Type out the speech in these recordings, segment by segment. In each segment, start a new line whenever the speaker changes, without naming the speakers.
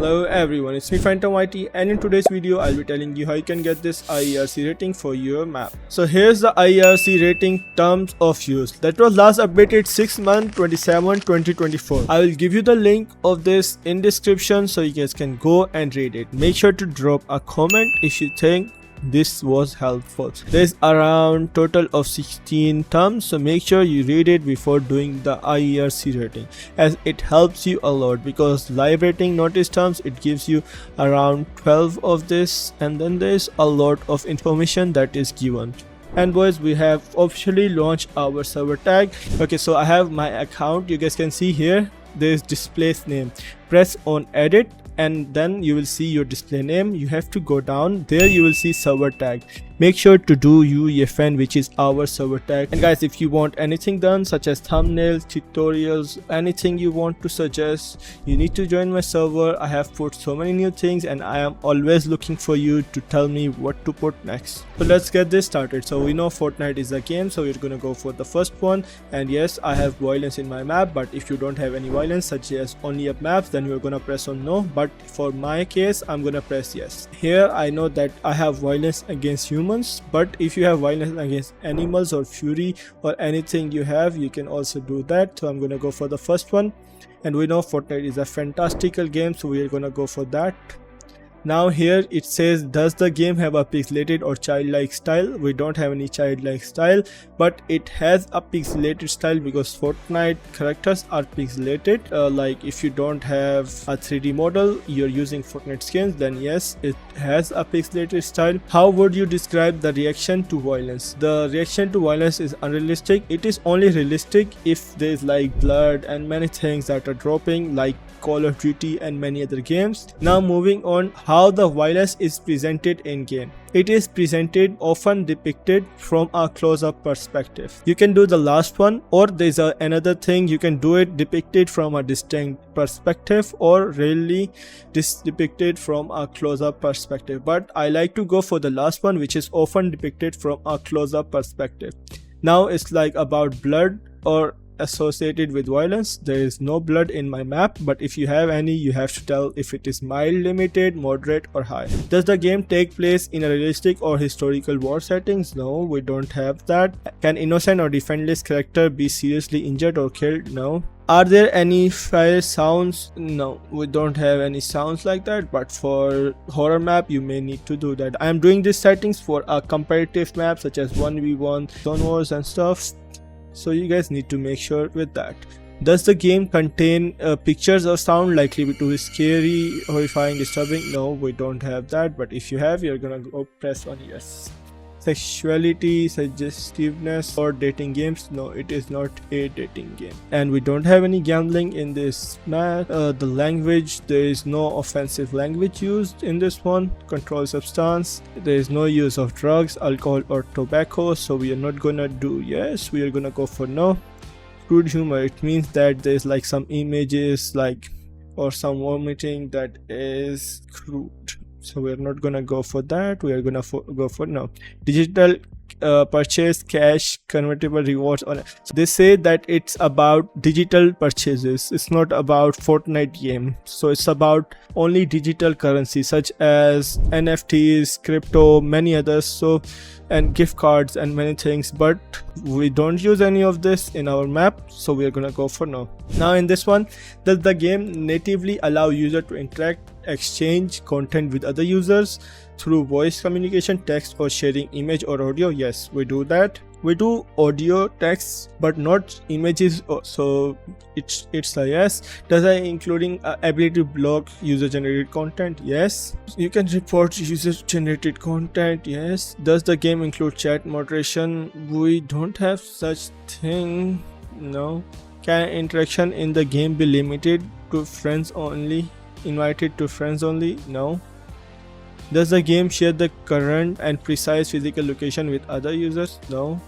Hello everyone, it's me Phantom IT, and in today's video I'll be telling you how you can get this IARC rating for your map. So here's the IARC rating terms of use that was last updated 6/27/2024. I will give you the link of this in description so you guys can go and read it. Make sure to drop a comment if you think this was helpful. There's around total of 16 terms, so make sure you read it before doing the IARC rating, as it helps you a lot, because live rating notice terms, it gives you around 12 of this, and then there's a lot of information that is given. And boys, we have officially launched our server tag. Okay, so I have my account. You guys can see here there's display name. Press on edit and then you will see your display name. You have to go down there, you will see server tag. Make sure to do UEFN, which is our server tag. And guys, if you want anything done such as thumbnails, tutorials, anything you want to suggest, you need to join my server. I have put so many new things and I am always looking for you to tell me what to put next. So let's get this started. So we know Fortnite is a game, so we're gonna go for the first one. And yes, I have violence in my map, but if you don't have any violence such as only up maps, then you're gonna press on no. But for my case, I'm gonna press yes. Here I know that I have violence against humans, but if you have violence against animals or fury or anything you have, you can also do that. So I'm gonna go for the first one. And we know Fortnite is a fantastical game, so we are gonna go for that. Now here it says, does the game have a pixelated or childlike style? We don't have any childlike style, but it has a pixelated style because Fortnite characters are pixelated. Like if you don't have a 3D model, you're using Fortnite skins, then yes, it has a pixelated style. How would you describe the reaction to violence? The reaction to violence is unrealistic. It is only realistic if there's like blood and many things that are dropping, like Call of Duty and many other games. Now moving on, how the violence is presented in game. It is presented often depicted from a close-up perspective. You can do the last one, or there's another thing, you can do it depicted from a distinct perspective, or really depicted from a close-up perspective. But I like to go for the last one, which is often depicted from a close-up perspective. Now it's like about blood or associated with violence. There is no blood in my map, but if you have any, you have to tell if it is mild, limited, moderate or high. Does the game take place in a realistic or historical war settings? No, we don't have that. Can innocent or defenseless character be seriously injured or killed? No. Are there any fire sounds? No, we don't have any sounds like that, but for horror map you may need to do that. I am doing these settings for a competitive map such as 1v1, zone wars and stuff, so you guys need to make sure with that. Does the game contain pictures or sound likely to be scary, horrifying, disturbing? No, we don't have that, but if you have, you're gonna go press on yes. Sexuality, suggestiveness or dating games? No, it is not a dating game. And we don't have any gambling in this map. The language, there is no offensive language used in this one. Controlled substance, there is no use of drugs, alcohol or tobacco, so we are not gonna do yes, we are gonna go for no. Crude humor, it means that there's like some images like or some vomiting that is crude, so we're not gonna go for that. We are gonna go for no. Digital purchase, cash, convertible rewards on it. So they say that it's about digital purchases, it's not about Fortnite game, so it's about only digital currency such as NFTs, crypto, many others, so and gift cards and many things, but we don't use any of this in our map, so we are gonna go for no. Now in this one, does the game natively allow user to interact, exchange content with other users through voice communication, text or sharing image or audio? Yes, we do that. We do audio, text, but not images, so it's a yes. Does it including ability to block user generated content? Yes. You can report user generated content? Yes. Does the game include chat moderation? We don't have such thing. No. Can interaction in the game be limited to friends only? Invited to friends only? No. Does the game share the current and precise physical location with other users? No.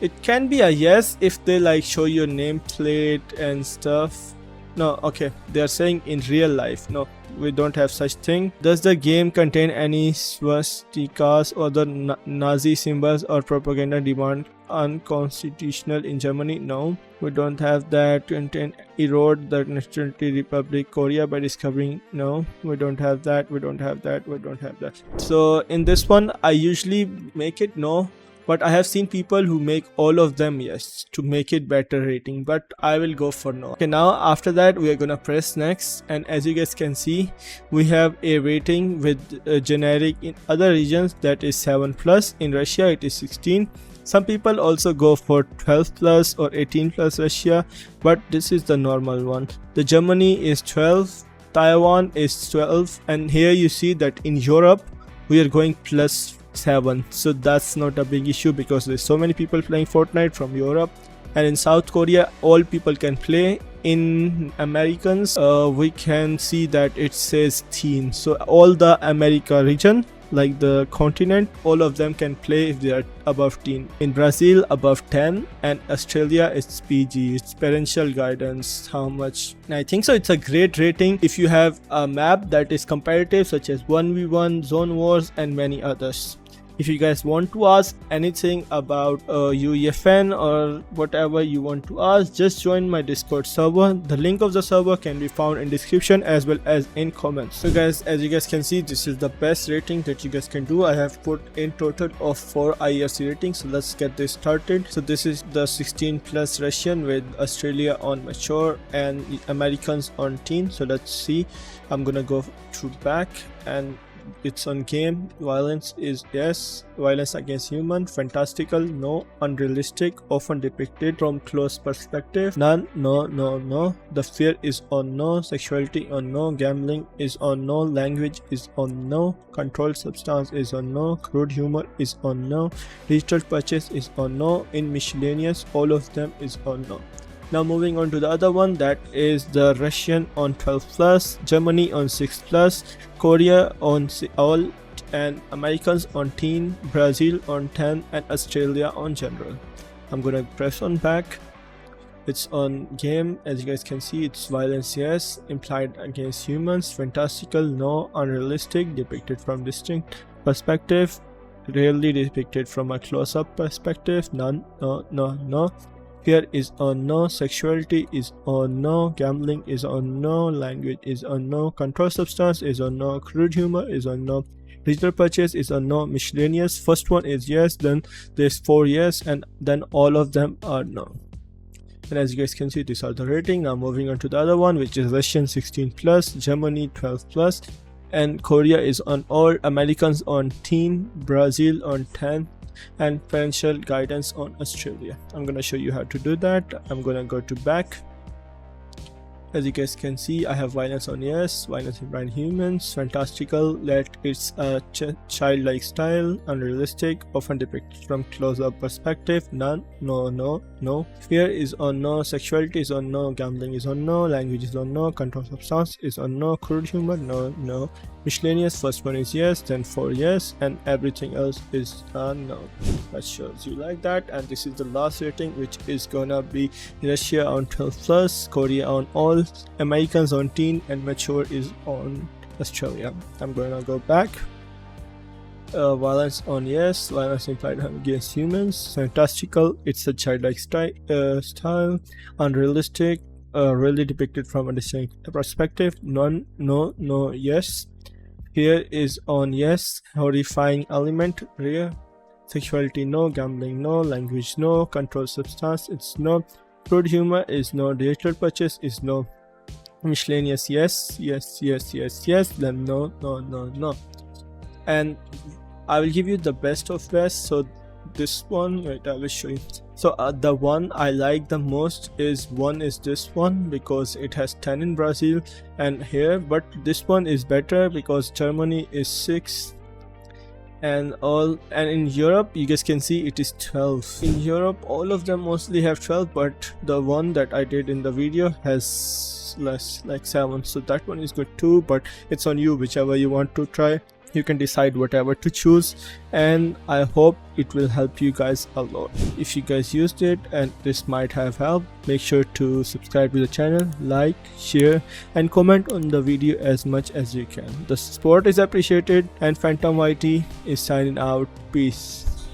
It can be a yes if they like show your nameplate and stuff. No, okay, they are saying in real life. No, we don't have such thing. Does the game contain any swastikas or the Nazi symbols or propaganda demand unconstitutional in Germany. No, we don't have that. Content erode the nationality Republic Korea by discovering. No, we don't have that. We don't have that. We don't have that. So in this one, I usually make it no, but I have seen people who make all of them yes to make it better rating, but I will go for no. Okay, now after that we are gonna press next, and as you guys can see, we have a rating with generic in other regions, that is 7+. In Russia it is 16. Some people also go for 12+ or 18+ Russia, but this is the normal one. The Germany is 12, Taiwan is 12, and here you see that in Europe we are going +7, so that's not a big issue because there's so many people playing Fortnite from Europe. And in South Korea all people can play. In Americans we can see that it says teen, so all the America region, like the continent, all of them can play if they are above teen. In Brazil above 10, and Australia it's PG, it's parental guidance. How much? I think so it's a great rating if you have a map that is competitive, such as 1v1, zone wars, and many others. If you guys want to ask anything about UEFN or whatever you want to ask, just join my Discord server. The link of the server can be found in description as well as in comments. So guys, as you guys can see, this is the best rating that you guys can do. I have put in total of 4 IARC ratings, so let's get this started. So this is the 16+ Russian with Australia on mature and Americans on teen. So let's see. I'm gonna go through back, and it's on game. Violence is yes, violence against human, fantastical no, unrealistic, often depicted from close perspective, none, no, no, no. The fear is on no, sexuality on no, gambling is on no, language is on no, controlled substance is on no, crude humor is on no, digital purchase is on no, in miscellaneous all of them is on no. Now moving on to the other one, that is the Russian on 12+, Germany on 6+, Korea on all, and Americans on teen, Brazil on 10, and Australia on general. I'm gonna press on back. It's on game. As you guys can see, it's violence yes, implied against humans, fantastical no, unrealistic, depicted from distinct perspective, rarely depicted from a close-up perspective, none, no, no, no. Fear is on no, sexuality is on no, gambling is on no, language is on no, controlled substance is on no, crude humor is on no, digital purchase is on no, miscellaneous first one is yes, then there's 4 yes, and then all of them are no. And as you guys can see, these are the rating. Now moving on to the other one, which is Russian 16+, Germany 12+, and Korea is on all, Americans on teen, Brazil on 10, and parental guidance on Australia. I'm gonna show you how to do that. I'm gonna go to back. As you guys can see, I have violence on yes, violence in blind humans, fantastical, that it's a childlike style, unrealistic, often depicted from close-up perspective, none, no, no, no. Fear is on no, sexuality is on no, gambling is on no, language is on no, controlled substance is on no, crude humor no, no. Miscellaneous first one is yes, then 4 yes, and everything else is no. That shows you like that. And this is the last rating, which is gonna be Russia on 12+, Korea on all, Americans on teen, and mature is on Australia. I'm gonna go back. Violence on yes, violence implied against humans, fantastical, it's a childlike style, unrealistic, really depicted from a distinct perspective, none, no, no, yes. Here is on yes, horrifying element, rare, sexuality no, gambling no, language no, controlled substance it's no, crude humor is no, digital purchase is no, miscellaneous yes, yes, yes, yes, yes, then no, no, no, no. And I will give you the best of best. So this one, wait, I will show you. So the one I like the most is this one, because it has 10 in Brazil and here, but this one is better because Germany is 6 and in Europe you guys can see it is 12. In Europe all of them mostly have 12, but the one that I did in the video has less, like 7, so that one is good too, but it's on you, whichever you want to try. You can decide whatever to choose, and I hope it will help you guys a lot. If you guys used it and this might have helped, make sure to subscribe to the channel, like, share, and comment on the video as much as you can. The support is appreciated, and Phantom YT is signing out. Peace.